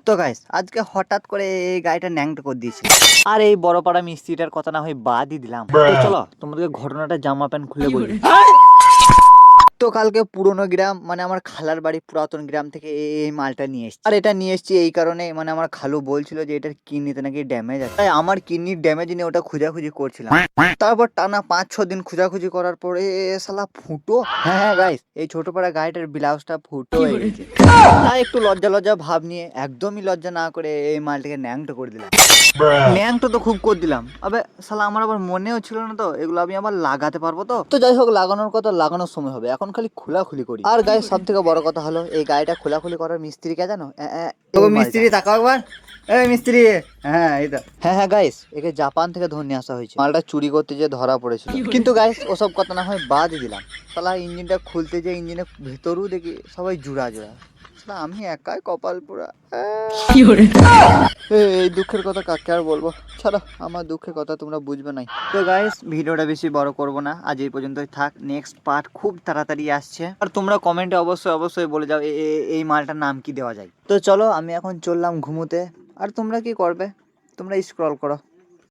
তো গাইস আজকে হঠাৎ করে এই গাড়িটা ন্যাংটা করে দিয়েছিল। আর এই বড় পাড়া মিস্ত্রিটার কথা না হয় বাদই দিলাম। তো চলো তোমাদেরকে ঘটনাটা জামা প্যান্ট খুলে বলি। তো কালকে পুরনো গ্রাম মানে আমার খালার বাড়ি পুরাতন গ্রাম থেকে এই মালটা নিয়ে এসেছি। আর এটা নিয়ে এসেছি এই কারণে মানে আমার খালু বলছিল যে এটার কিডনিতে নাকি ড্যামেজ আছে, তাই আমার কিডনির ড্যামেজ নিয়ে ওটা খোঁজাখুঁজি করছিলাম। তারপর টানা 5-6 দিন খোঁজাখুঁজি করার পরে শালা ফুটো। হ্যাঁ গাইস, এই ছোট পাড়া গাড়িটার ব্লাউজটা ফুটো হয়ে গেছে। তাই একটু লজ্জা লজ্জা ভাব নিয়ে একদমই লজ্জা না করে এই মালটাকে ন্যাংটো করে দিলাম। ন্যাংটো তো খুব করে দিলাম, আবে শালা আমার আবার মনেও ছিল না তো এগুলো আমি আবার লাগাতে পারবো। তো যাই হোক, লাগানোর কথা লাগানোর সময় হবে, এখন খালি খোলাখুলি করি। আর গায়ে সব থেকে বড় কথা হলো এই গাড়িটা খোলাখুলি করার মিস্ত্রি কে জানো? তো মিস্ত্রি তাকাও একবার, এই মিস্ত্রি। হ্যাঁ এই তো, হ্যাঁ গাইস, একে জাপান থেকে ধরে নিয়ে আসা হয়েছে। মালটা চুরি করতে যে ধরা পড়েছিল। কিন্তু গাইস ওসব কথা না হয় বাদ দিলাম, শালা ইঞ্জিনটা খুলতে যে ইঞ্জিনের ভেতরও দেখি সবাই জুড়া জুড়া। শালা আমি একাই কপাল পোড়া। এই দুঃখের কথা কাকে আর বলবো, ছাড়ো, আমার দুঃখের কথা তোমরা বুঝবে নাই। তো গাইস ভিডিওটা বেশি বড় করব না, আজ এই পর্যন্তই থাক। নেক্সট পার্ট খুব তাড়াতাড়ি আসছে। আর তোমরা কমেন্টে অবশ্যই অবশ্যই বলে যাও এই মালটার নাম কি দেওয়া যায়। তো চলো আমি এখন চললাম ঘুমোতে। আর তোমরা কি করবে? তোমরা স্ক্রল করো।